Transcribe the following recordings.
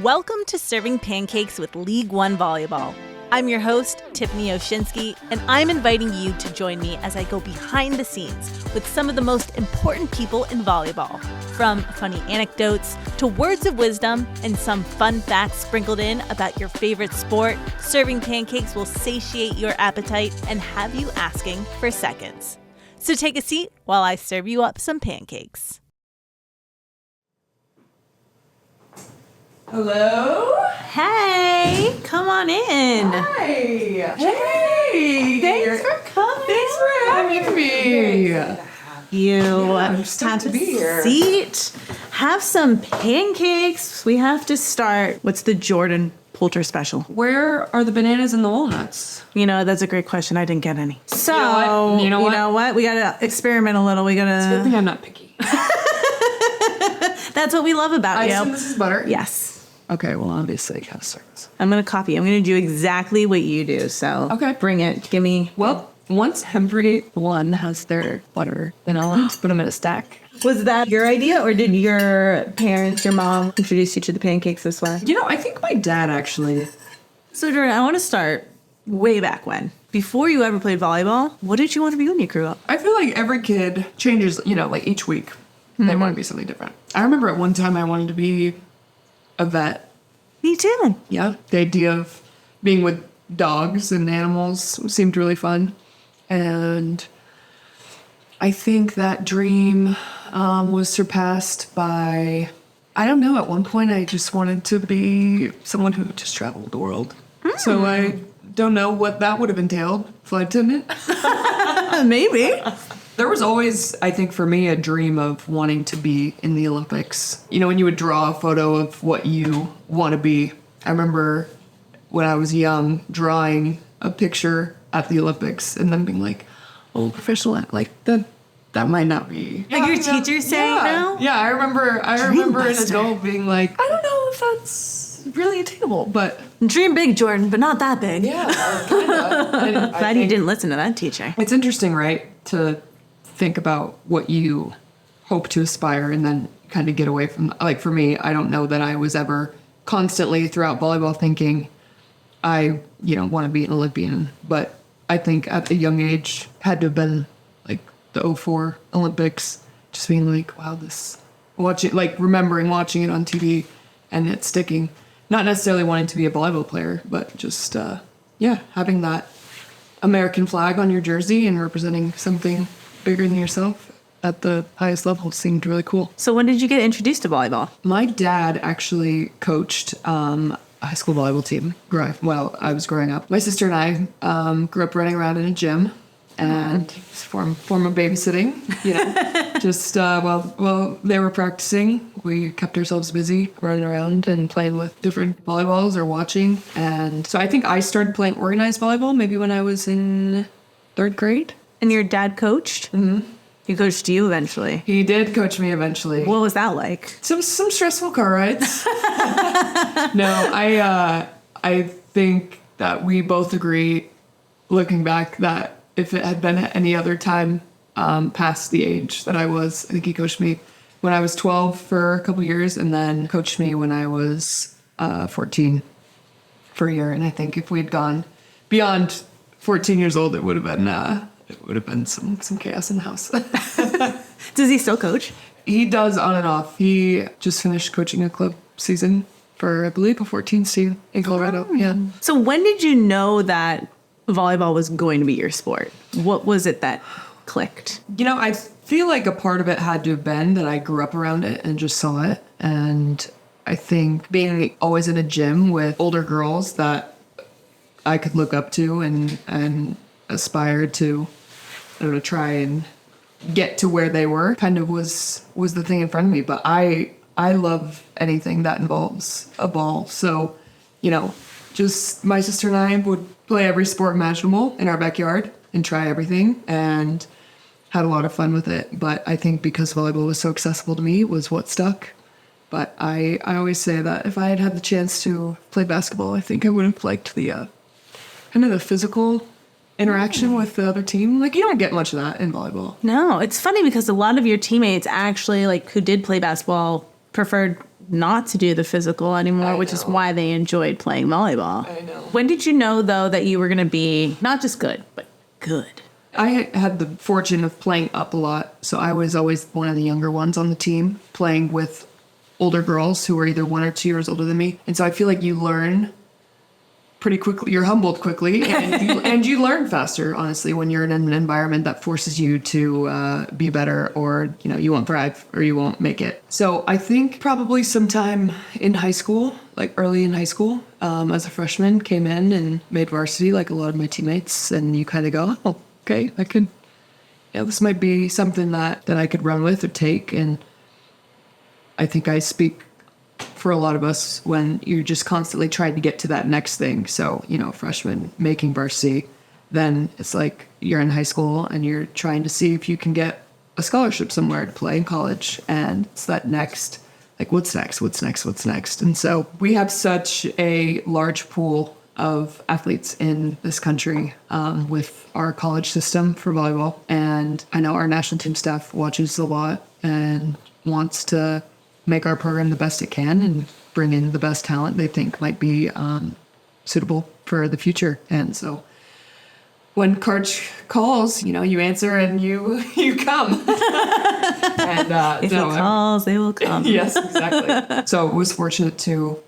Welcome to Serving Pancakes with League One Volleyball. I'm your host, Tiffany Oshinsky, and I'm inviting you to join me as I go behind the scenes with some of the most important people in volleyball. From funny anecdotes to words of wisdom and some fun facts sprinkled in about your favorite sport, Serving Pancakes will satiate your appetite and have you asking for seconds. So take a seat while I serve you up some pancakes. Hello? Hey, come on in. Hi. Hey. Thanks for coming. Thanks for having me. I'm stoked to be here. Seat. Have some pancakes. We have to start. What's the Jordyn Poulter special? Where are the bananas and the walnuts? You know, that's a great question. I didn't get any. So, you know what? We gotta experiment a little. It's a good thing I'm not picky. That's what we love about you. I assume this is butter? Yes. Okay, well, obviously, it has service. I'm gonna copy. I'm gonna do exactly what you do. So okay, bring it. Give me. Well, once everyone has their butter, then I'll just put them in a stack. Was that your idea, or did your parents, your mom, introduce you to the pancakes this way? You know, I think my dad actually. So, Jordyn, I want to start way back when. Before you ever played volleyball, what did you want to be when you grew up? I feel like every kid changes, you know, like each week. They want to be something different. I remember at one time I wanted to be a vet. Me too. Yeah. The idea of being with dogs and animals seemed really fun. And I think that dream was surpassed by, I don't know, at one point I just wanted to be someone who just traveled the world. So I don't know what that would have entailed. Flight attendant? Maybe. There was always, I think for me, a dream of wanting to be in the Olympics. You know, when you would draw a photo of what you want to be. I remember when I was young drawing a picture at the Olympics and then being like, oh, professional act, like that might not be. Like your teacher saying no? Yeah, I remember an adult being like, I don't know if that's really attainable, but... Dream big, Jordyn, but not that big. Yeah, kind of. Glad you didn't listen to that teacher. It's interesting, right, to think about what you hope to aspire and then kind of get away from, like for me, I don't know that I was ever constantly throughout volleyball thinking I, want to be an Olympian, but I think at a young age had to have been like the 2004 Olympics, just being like, wow, remembering watching it on TV and it sticking, not necessarily wanting to be a volleyball player, but just, having that American flag on your jersey and representing something bigger than yourself at the highest level seemed really cool. So when did you get introduced to volleyball? My dad actually coached a high school volleyball team while I was growing up. My sister and I grew up running around in a gym and form of babysitting, just while they were practicing. We kept ourselves busy running around and playing with different volleyballs or watching. And so I think I started playing organized volleyball maybe when I was in 3rd grade. And your dad coached? Mm-hmm. He coached you eventually. He did coach me eventually. What was that like? Some stressful car rides. No, I think that we both agree, looking back, that if it had been at any other time past the age that I was, I think he coached me when I was 12 for a couple years and then coached me when I was 14 for a year. And I think if we'd gone beyond 14 years old, it would have been some chaos in the house. Does he still coach? He does on and off. He just finished coaching a club season for, I believe, a 14s team in Colorado. Oh. Yeah. So when did you know that volleyball was going to be your sport? What was it that clicked? I feel like a part of it had to have been that I grew up around it and just saw it. And I think being always in a gym with older girls that I could look up to and aspire to, try and get to where they were kind of was the thing in front of me. But I love anything that involves a ball. So, just my sister and I would play every sport imaginable in our backyard and try everything and had a lot of fun with it. But I think because volleyball was so accessible to me, it was what stuck. But I always say that if I had had the chance to play basketball, I think I would have liked the kind of the physical interaction with the other team. Like, you don't get much of that in volleyball. No, it's funny because a lot of your teammates actually, who did play basketball, preferred not to do the physical anymore, which is why they enjoyed playing volleyball. I know. When did you know, though, that you were going to be not just good, but good? I had the fortune of playing up a lot, so I was always one of the younger ones on the team, playing with older girls who were either 1 or 2 years older than me. And so I feel like you learn pretty quickly. You're humbled quickly, and you learn faster, honestly, when you're in an environment that forces you to be better, or you won't thrive or you won't make it. So I think probably sometime in high school, like early in high school, as a freshman, came in and made varsity like a lot of my teammates, and you kind of go, oh, okay, this might be something that I could run with or take. And I think I speak for a lot of us when you're just constantly trying to get to that next thing. So, freshman making varsity, then it's like you're in high school and you're trying to see if you can get a scholarship somewhere to play in college. And it's that next, like, what's next? And so we have such a large pool of athletes in this country with our college system for volleyball. And I know our national team staff watches a lot and wants to make our program the best it can and bring in the best talent they think might be suitable for the future. And so when Coach calls, you answer and you come. And if he calls, they will come. Yes, exactly. So I was fortunate to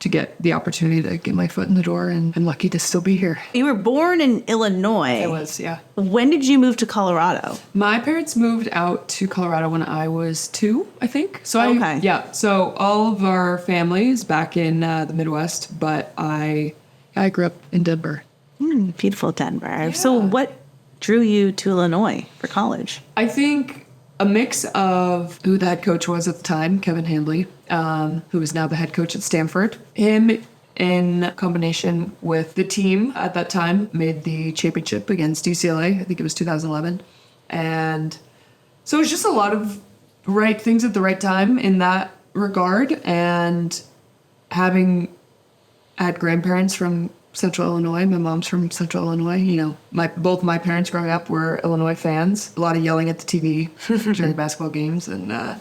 get the opportunity to get my foot in the door, and I'm lucky to still be here. You were born in Illinois. I was, yeah. When did you move to Colorado? My parents moved out to Colorado when I was 2, I think. So Okay. So all of our family is back in the Midwest, but I grew up in Denver. Beautiful Denver. Yeah. So what drew you to Illinois for college? I think a mix of who the head coach was at the time, Kevin Handley, who is now the head coach at Stanford. Him, in combination with the team at that time, made the championship against UCLA. I think it was 2011. And so it was just a lot of right things at the right time in that regard. And having had grandparents from Central Illinois, my mom's from Central Illinois, both my parents growing up were Illinois fans. A lot of yelling at the TV during basketball games. And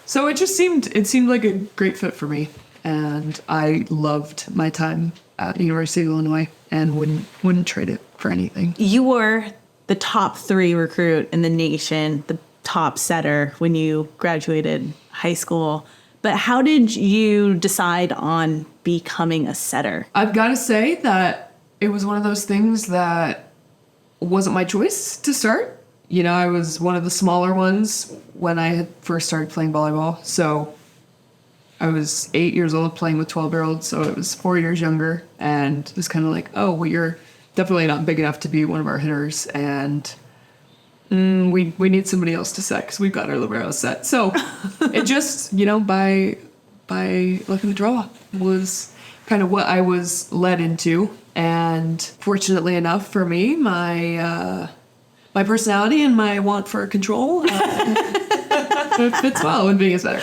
so it seemed like a great fit for me. And I loved my time at the University of Illinois and wouldn't trade it for anything. You were the top 3 recruit in the nation, the top setter when you graduated high school. But how did you decide on becoming a setter? I've got to say that it was one of those things that wasn't my choice to start. I was one of the smaller ones when I had first started playing volleyball. So I was 8 years old playing with 12-year-olds, so it was 4 years younger. And it was kind of like, oh, well, you're definitely not big enough to be one of our hitters. And we need somebody else to set because we've got our liberos set. So it just, by luck of the draw was kind of what I was led into. And fortunately enough for me, my personality and my want for control it fits well in being a setter.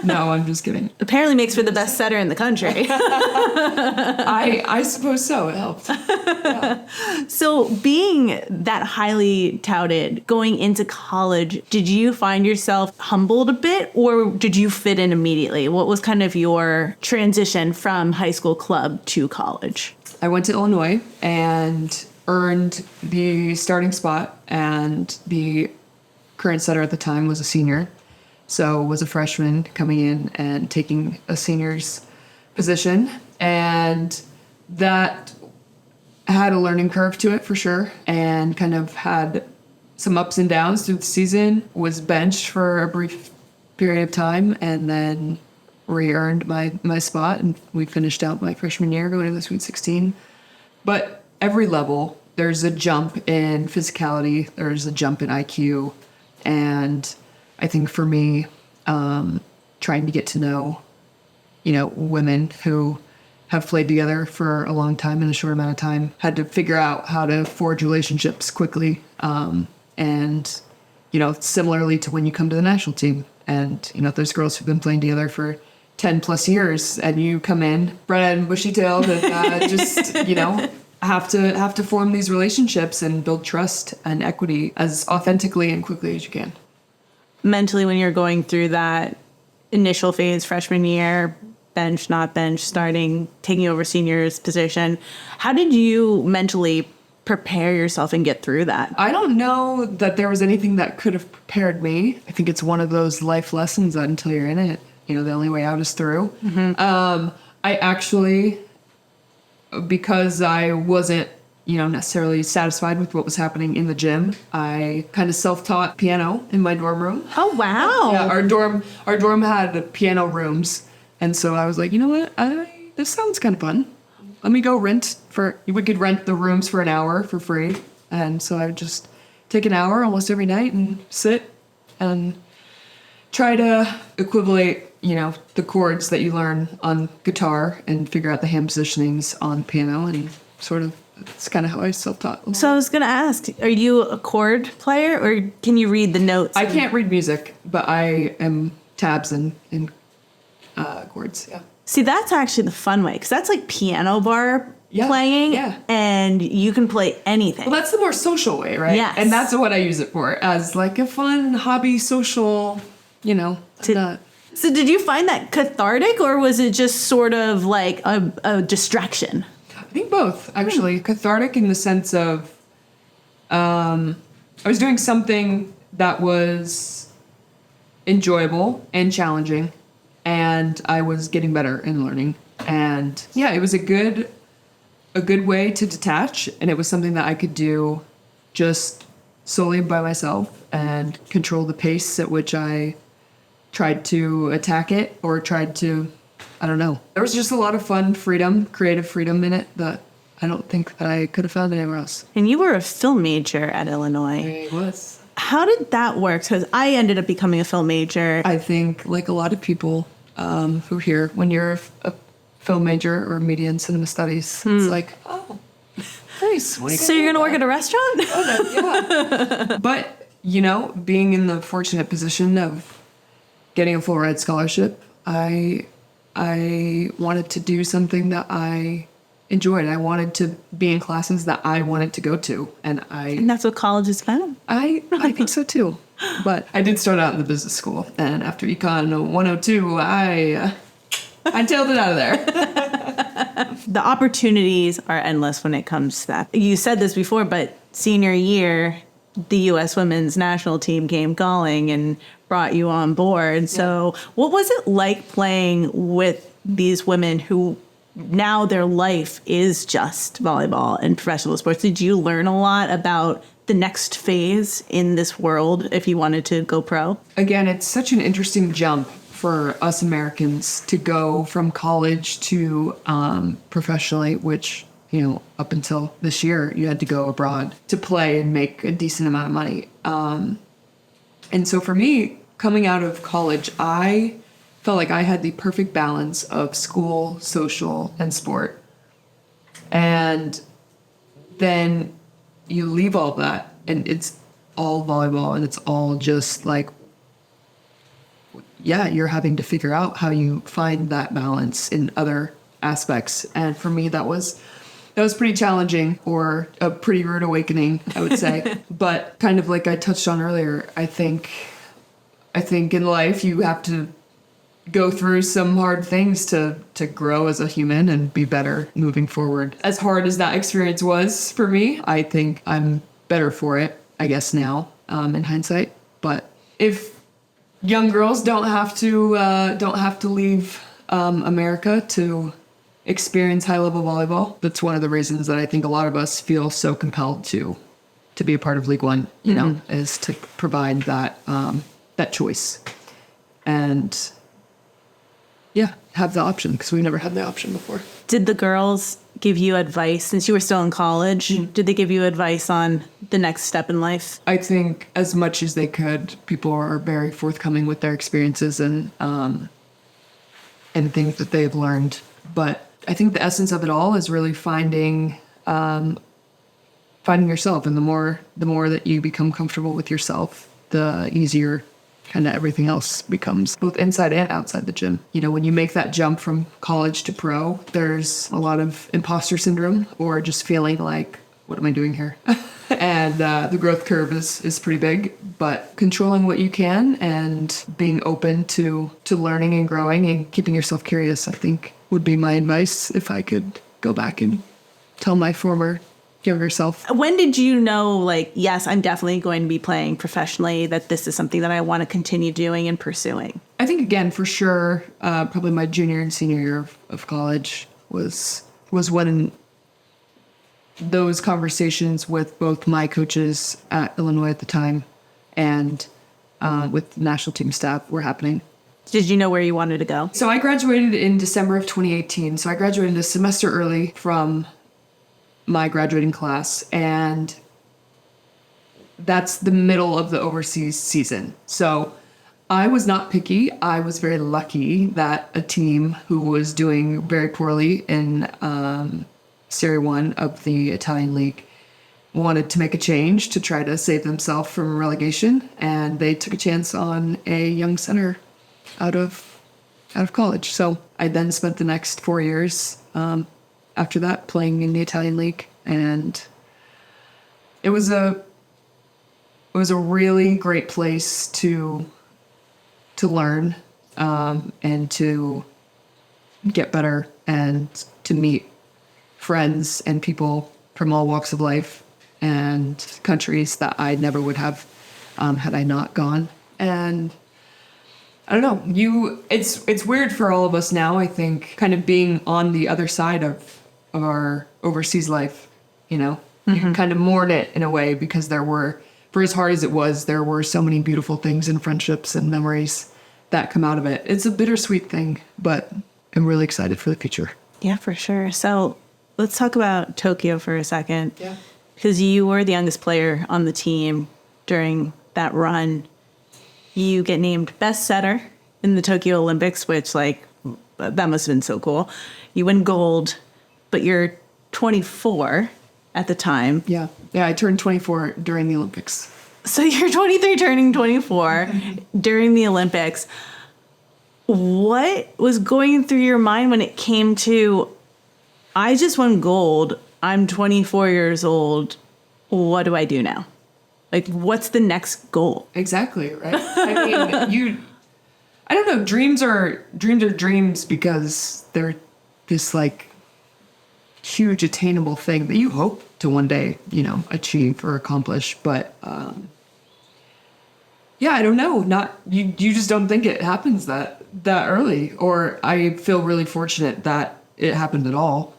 No, I'm just kidding. Apparently makes for the best setter in the country. I suppose so. It helped. Yeah. So being that highly touted going into college, did you find yourself humbled a bit, or did you fit in immediately? What was kind of your transition from high school club to college? I went to Illinois and earned the starting spot, and the current setter at the time was a senior. So was a freshman coming in and taking a senior's position. And that had a learning curve to it for sure, and kind of had some ups and downs through the season. Was benched for a brief period of time and then re-earned my spot, and we finished out my freshman year going to the Sweet 16. But every level, there's a jump in physicality, there's a jump in IQ, and I think for me, trying to get to know, women who have played together for a long time in a short amount of time, had to figure out how to forge relationships quickly. And, similarly to when you come to the national team and, there's girls who've been playing together for 10 plus years and you come in, red and bushy tailed and just, have to form these relationships and build trust and equity as authentically and quickly as you can. Mentally, when you're going through that, initial phase, freshman year, bench, not bench, starting, taking over senior's position. How did you mentally prepare yourself and get through that? I don't know that there was anything that could have prepared me. I think it's one of those life lessons that until you're in it, the only way out is through. I actually, because I wasn't, necessarily satisfied with what was happening in the gym, I kind of self-taught piano in my dorm room. Oh, wow. Yeah, our dorm had piano rooms. And so I was like, you know what? This sounds kind of fun. Let me go we could rent the rooms for an hour for free. And so I would just take an hour almost every night and sit and try to equivalate, the chords that you learn on guitar and figure out the hand positionings on piano, and sort of, it's kind of how I self-taught. So I was going to ask, are you a chord player or can you read the notes? I can't read music, but I am tabs and chords, yeah. See, that's actually the fun way, because that's like piano bar playing, and you can play anything. Well, that's the more social way, right? Yes. And that's what I use it for, as like a fun hobby, social, So did you find that cathartic, or was it just sort of like a distraction? I think both, actually. Cathartic in the sense of I was doing something that was enjoyable and challenging, and I was getting better and learning. And yeah, it was a good way to detach, and it was something that I could do just solely by myself and control the pace at which I tried to attack it, or tried to, I don't know. There was just a lot of fun freedom, creative freedom in it that I don't think that I could have found anywhere else. And you were a film major at Illinois. I was. How did that work? Because I ended up becoming a film major. I think, like a lot of people who hear, when you're a film major or media and cinema studies, it's like, oh, nice. So you're going to work at a restaurant? Yeah. But, being in the fortunate position of getting a full ride scholarship, I wanted to do something that I enjoyed. I wanted to be in classes that I wanted to go to, and that's what college is about. I think so too. But I did start out in the business school, and after Econ 102, I tailed it out of there. The opportunities are endless when it comes to that. You said this before, but senior year, the U.S. women's national team came calling and brought you on board. Yeah. So what was it like playing with these women who now their life is just volleyball and professional sports? Did you learn a lot about the next phase in this world if you wanted to go pro? Again, it's such an interesting jump for us Americans to go from college to professionally, which, up until this year, you had to go abroad to play and make a decent amount of money. And so for me, coming out of college, I felt like I had the perfect balance of school, social, and sport. And then you leave all that, and it's all volleyball, and it's all just like, you're having to figure out how you find that balance in other aspects. And for me, that was pretty challenging, or a pretty rude awakening, I would say. But kind of like I touched on earlier, I think in life you have to go through some hard things to grow as a human and be better moving forward. As hard as that experience was for me, I think I'm better for it, I guess now, in hindsight. But if young girls don't have to leave America to experience high-level volleyball, that's one of the reasons that I think a lot of us feel so compelled to be a part of League One, is to provide that choice. And have the option, because we never had the option before. Did the girls give you advice, since you were still in college? Did they give you advice on the next step in life? I think as much as they could. People are very forthcoming with their experiences and things that they've learned. But I think the essence of it all is really finding yourself, and the more that you become comfortable with yourself, the easier kind of everything else becomes, both inside and outside the gym. When you make that jump from college to pro, there's a lot of imposter syndrome, or just feeling like, what am I doing here? And the growth curve is pretty big, but controlling what you can and being open to learning and growing and keeping yourself curious, I think would be my advice if I could go back and tell my former younger self. When did you know, like, yes, I'm definitely going to be playing professionally, that this is something that I want to continue doing and pursuing? I think, again, for sure, probably my junior and senior year of college was when those conversations with both my coaches at Illinois at the time and with national team staff were happening. Did you know where you wanted to go? So I graduated in December of 2018. So I graduated a semester early from my graduating class, and that's the middle of the overseas season. So I was not picky. I was very lucky that a team who was doing very poorly in Serie 1 of the Italian league wanted to make a change to try to save themselves from relegation, and they took a chance on a young center out of college. So I then spent the next 4 years after that playing in the Italian league, and it was a really great place to learn and to get better and to meet friends and people from all walks of life and countries that I never would have had I not gone. And I don't know, it's weird for all of us now, I think, kind of being on the other side of our overseas life, you know. Mm-hmm. You can kind of mourn it in a way, because for as hard as it was, there were so many beautiful things and friendships and memories that come out of it. It's a bittersweet thing, but I'm really excited for the future. Yeah, for sure. So let's talk about Tokyo for a second. Yeah. Because you were the youngest player on the team during that run. You get named best setter in the Tokyo Olympics, which, like, that must have been so cool. You win gold, but you're 24 at the time. Yeah, I turned 24 during the Olympics. So you're 23 turning 24 during the Olympics. What was going through your mind when it came to, I just won gold, I'm 24 years old, what do I do now? Like, what's the next goal? Exactly, right? I mean, I don't know, dreams are dreams because they're this, like, huge attainable thing that you hope to one day, you know, achieve or accomplish. But yeah, I don't know. You just don't think it happens that early. Or I feel really fortunate that it happened at all,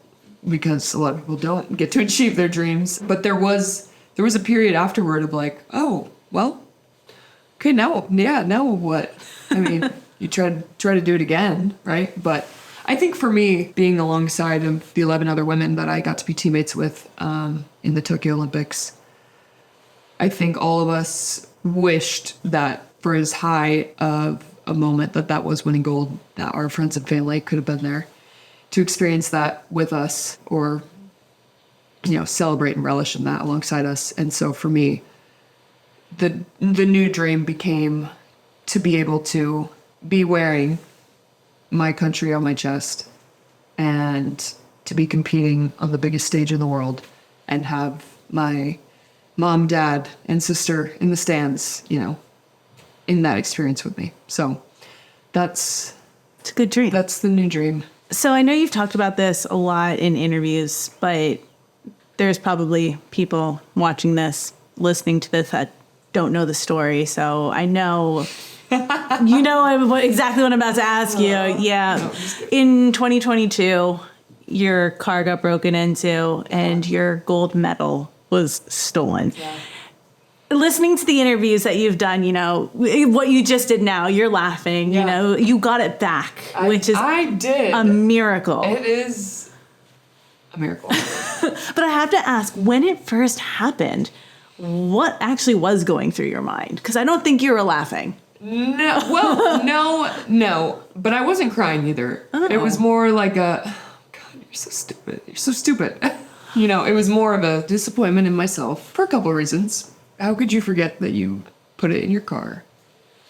because a lot of people don't get to achieve their dreams. But there was a period afterward of like, oh, well, okay, now what? I mean, you try to do it again, right? But I think for me, being alongside of the 11 other women that I got to be teammates with in the Tokyo Olympics, I think all of us wished that for as high of a moment that was winning gold, that our friends and family could have been there to experience that with us, or, you know, celebrate and relish in that alongside us. And so for me, the new dream became to be able to be wearing my country on my chest and to be competing on the biggest stage in the world and have my mom, dad, and sister in the stands, you know, in that experience with me. So it's a good dream. That's the new dream. So I know you've talked about this a lot in interviews, but there's probably people watching this, listening to this, that don't know the story. So I know you know exactly what I'm about to ask you. Yeah. No, in 2022, your car got broken into and your gold medal was stolen. Yeah. Listening to the interviews that you've done, you know, what you just did now, you're laughing, you know, you got it back, which is a miracle. It is a miracle. But I have to ask, when it first happened, what actually was going through your mind? Because I don't think you were laughing. No, but I wasn't crying either. Oh. It was more like God, you're so stupid. You know, it was more of a disappointment in myself for a couple of reasons. How could you forget that you put it in your car?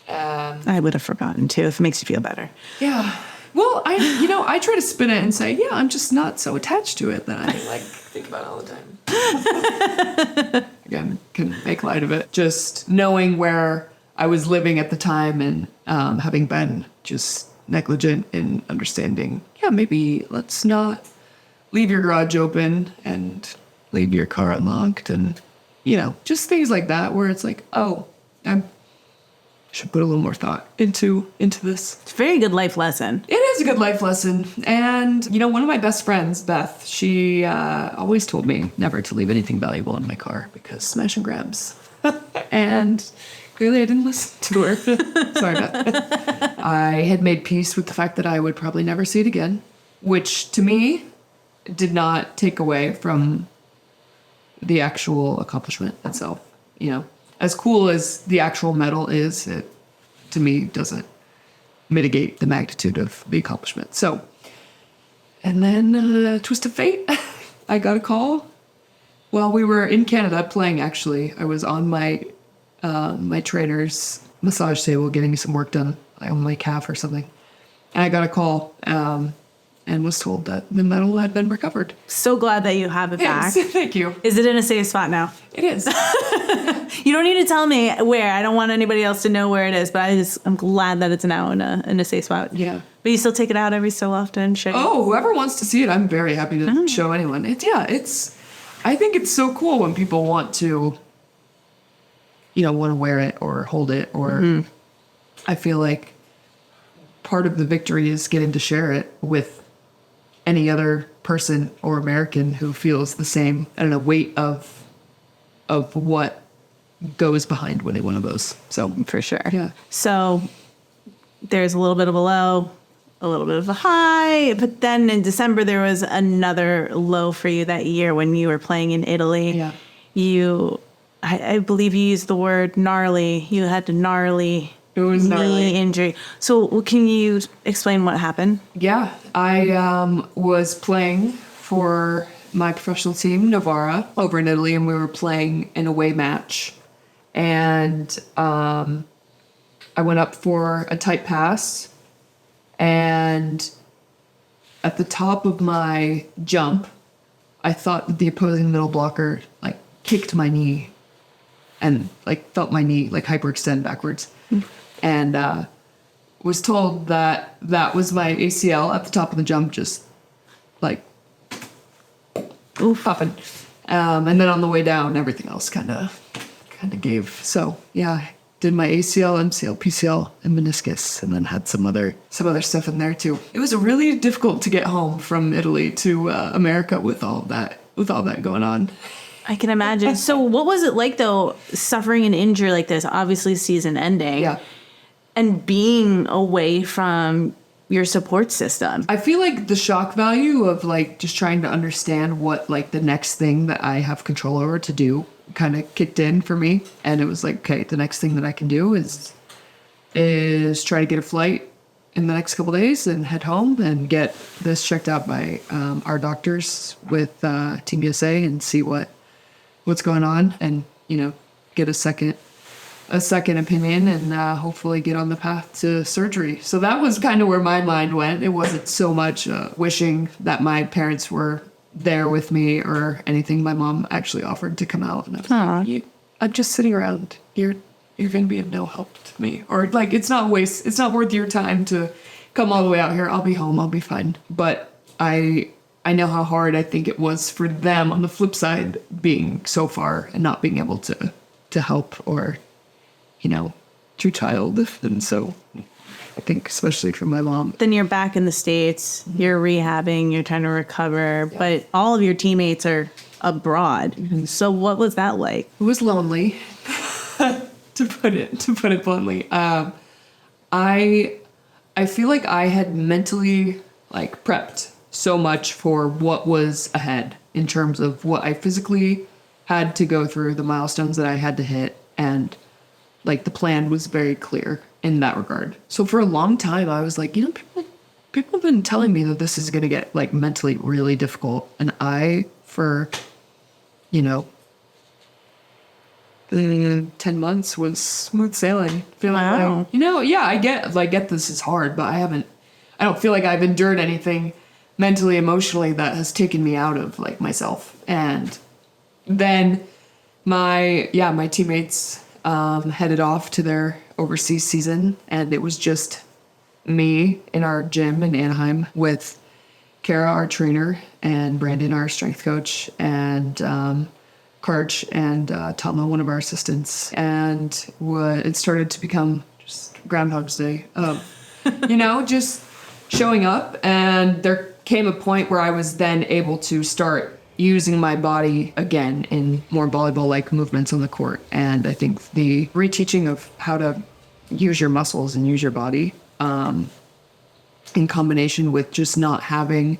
I would have forgotten too, if it makes you feel better. Yeah. Well, I try to spin it and say, yeah, I'm just not so attached to it that I think about it all the time. Again, can make light of it. Just knowing where I was living at the time and having been just negligent in understanding, maybe let's not leave your garage open and leave your car unlocked and, just things like that where it's like, oh, I should put a little more thought into this. It's a very good life lesson. It is a good life lesson. And, one of my best friends, Beth, she always told me never to leave anything valuable in my car because smash and grabs. And clearly I didn't listen to her. Sorry, Beth. I had made peace with the fact that I would probably never see it again, which to me did not take away from the actual accomplishment itself. As cool as the actual medal is, it to me doesn't mitigate the magnitude of the accomplishment. So, and then twist of fate, I got a call while we were in Canada playing. Actually, I was on my my trainer's massage table getting some work done on my calf or something, and I got a call and was told that the medal had been recovered. So glad that you have it back. Thank you. Is it in a safe spot now? It is. You don't need to tell me where. I don't want anybody else to know where it is, but I'm glad that it's now in a safe spot. Yeah. But you still take it out every so often? Oh, whoever wants to see it, I'm very happy to show anyone. I think it's so cool when people want to, want to wear it or hold it, or I feel like part of the victory is getting to share it with any other person or American who feels the same, weight of what goes behind winning one of those. So for sure. Yeah. So there's a little bit of a low, a little bit of a high, but then in December there was another low for you that year when you were playing in Italy. Yeah. I believe you used the word gnarly. You had a gnarly knee injury. So can you explain what happened? Yeah, I was playing for my professional team, Novara, over in Italy, and we were playing an away match. And I went up for a tight pass, and at the top of my jump, I thought that the opposing middle blocker kicked my knee and felt my knee hyperextend backwards. And was told that that was my ACL at the top of the jump, just popping. And then on the way down, everything else kind of gave. So yeah, did my ACL, MCL, PCL, and meniscus, and then had some other stuff in there too. It was really difficult to get home from Italy to America with all that going on. I can imagine. So what was it like though, suffering an injury like this, obviously season ending? Yeah. And being away from your support system. I feel like the shock value of just trying to understand what the next thing that I have control over to do kind of kicked in for me. And it was okay, the next thing that I can do is try to get a flight in the next couple days and head home and get this checked out by our doctors with Team USA and see what's going on and, get a second opinion and hopefully get on the path to surgery. So that was kind of where my mind went. It wasn't so much wishing that my parents were there with me or anything. My mom actually offered to come out, and I was like, I'm just sitting around. You're going to be of no help to me. Or it's not worth your time to come all the way out here. I'll be home. I'll be fine. But I know how hard I think it was for them on the flip side, being so far and not being able to help or true child. And so I think especially for my mom. Then you're back in the States, you're rehabbing, you're trying to recover, but all of your teammates are abroad. Mm-hmm. So what was that like? It was lonely, to put it bluntly. I feel like I had mentally prepped so much for what was ahead in terms of what I physically had to go through, the milestones that I had to hit, and the plan was very clear in that regard. So for a long time, I was people have been telling me that this is going to get mentally really difficult. And I, for, 10 months was smooth sailing. Feeling wow. I get this is hard, but I don't feel like I've endured anything mentally, emotionally, that has taken me out of like myself. And then my teammates headed off to their overseas season, and it was just me in our gym in Anaheim with Kara, our trainer, and Brandon, our strength coach, and Karch and Tama, one of our assistants. And it started to become just Groundhog's Day of, just showing up. And there came a point where I was then able to start using my body again in more volleyball-like movements on the court. And I think the reteaching of how to use your muscles and use your body in combination with just not having,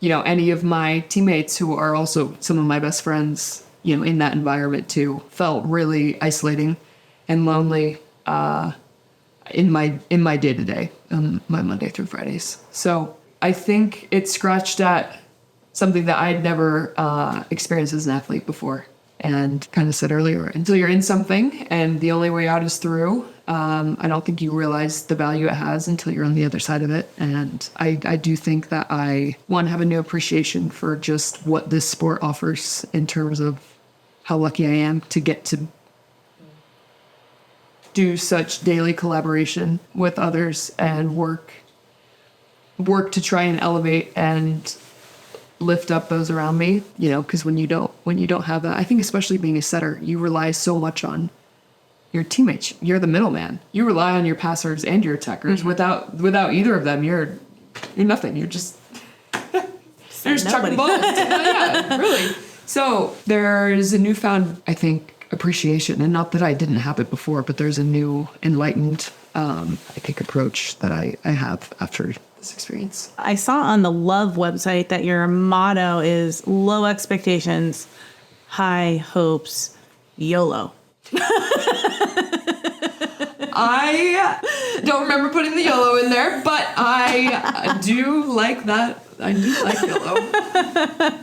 any of my teammates who are also some of my best friends, in that environment too, felt really isolating and lonely in my day-to-day, my Monday through Fridays. So I think it scratched at something that I'd never experienced as an athlete before. And kind of said earlier, until you're in something and the only way out is through, I don't think you realize the value it has until you're on the other side of it. And I do think that I, have a new appreciation for just what this sport offers in terms of how lucky I am to get to do such daily collaboration with others and work to try and elevate and lift up those around me, because when you don't have that, I think especially being a setter, you rely so much on your teammates. You're the middleman. You rely on your passers and your attackers. Mm-hmm. Without either of them, you're nothing. You're just chucking balls. Yeah, really. So there's a newfound, I think, appreciation, and not that I didn't have it before, but there's a new enlightened, I think, approach that I have after this experience. I saw on the Love website that your motto is low expectations, high hopes, YOLO. I don't remember putting the YOLO in there, but I do like that. I do like YOLO.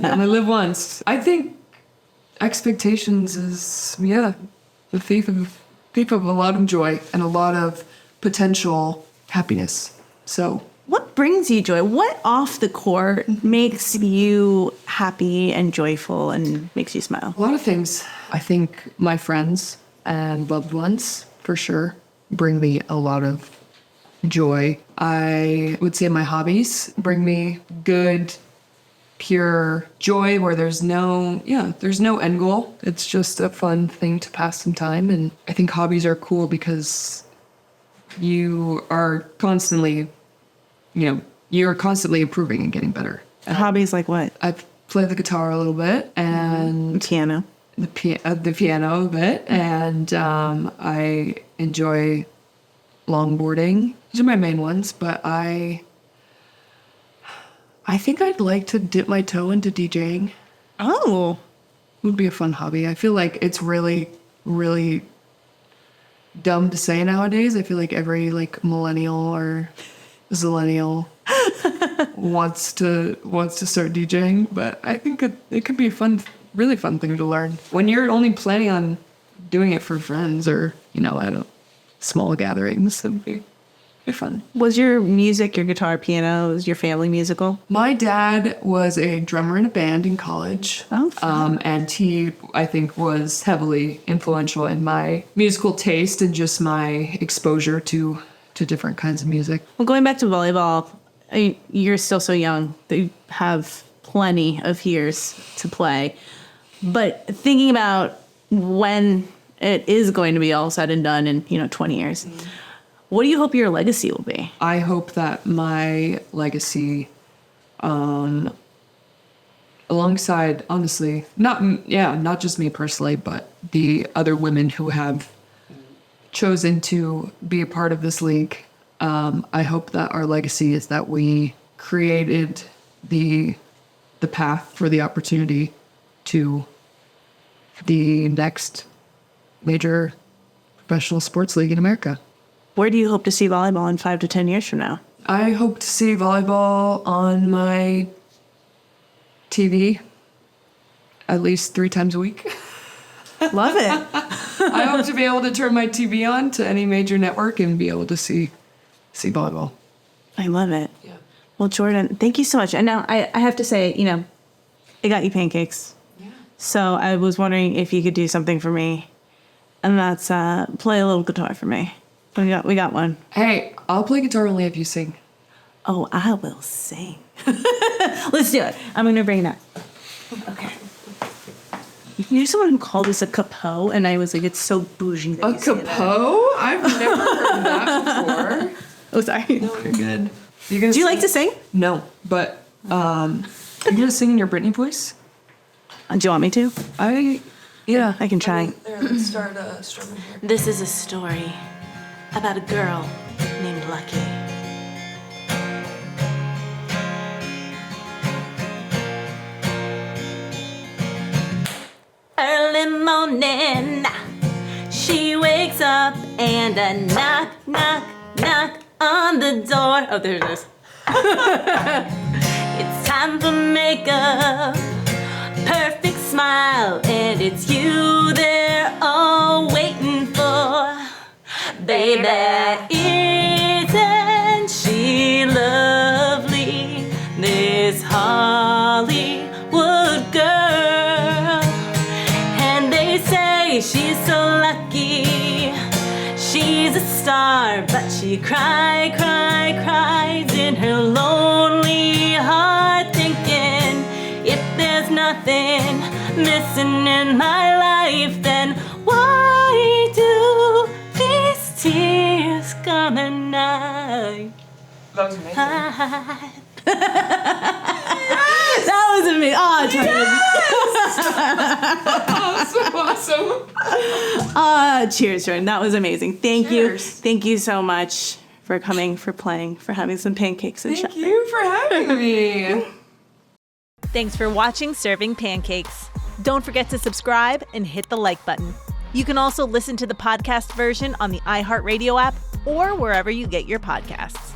I only live once. I think expectations is, the thief of a lot of joy and a lot of potential happiness. So what brings you joy? What off the court makes you happy and joyful and makes you smile? A lot of things. I think my friends and loved ones, for sure, bring me a lot of joy. I would say my hobbies bring me good, pure joy where there's no end goal. It's just a fun thing to pass some time. And I think hobbies are cool because you are constantly improving and getting better. Hobbies like what? I play the guitar a little bit and piano. The piano a bit, and I enjoy longboarding. These are my main ones, but I think I'd like to dip my toe into DJing. Oh. Would be a fun hobby. I feel like it's really, really dumb to say nowadays. I feel like every millennial or zillennial wants to start DJing, but I think it could be a really fun thing to learn. When you're only planning on doing it for friends or, small gatherings, it'd be fun. Was your music, your guitar, piano, was your family musical? My dad was a drummer in a band in college. Oh, fun. And he, I think, was heavily influential in my musical taste and just my exposure to different kinds of music. Well, going back to volleyball, you're still so young that you have plenty of years to play. But thinking about when it is going to be all said and done in, 20 years, what do you hope your legacy will be? I hope that my legacy, alongside, honestly, not just me personally, but the other women who have chosen to be a part of this league, I hope that our legacy is that we created the path for the opportunity to the next major professional sports league in America. Where do you hope to see volleyball in 5 to 10 years from now? I hope to see volleyball on my TV at least 3 times a week. Love it. I hope to be able to turn my TV on to any major network and be able to see volleyball. I love it. Yeah. Well, Jordyn, thank you so much. And now I have to say, I got you pancakes. Yeah. So I was wondering if you could do something for me. And that's play a little guitar for me. We got one. Hey, I'll play guitar only if you sing. Oh, I will sing. Let's do it. I'm going to bring it up. Okay. You know someone who called this a capo, and I was like, it's so bougie. That a capo? I've never heard that before. Oh, sorry. No, you're good. Do you like to sing? No, but you're gonna sing in your Britney voice? Do you want me to? Yeah, I can try. There, let's start strumming here. This is a story about a girl named Lucky. Early morning, she wakes up and a knock, knock, knock on the door. Oh, there it is. It's time for makeup, perfect smile, and it's you they're all waiting for. Baby, isn't she lovely, this Hollywood girl? And they say she's so lucky, she's a star, but she cries in her lonely heart, thinking, if there's nothing missing in my life, then why do these tears come at night? That was amazing. That was amazing. Oh, Yes! So awesome. Cheers, Jordyn. That was amazing. Thank you. Thank you so much for coming, for playing, for having some pancakes and Thank you for having me. Thanks for watching Serving Pancakes. Don't forget to subscribe and hit the like button. You can also listen to the podcast version on the iHeartRadio app or wherever you get your podcasts.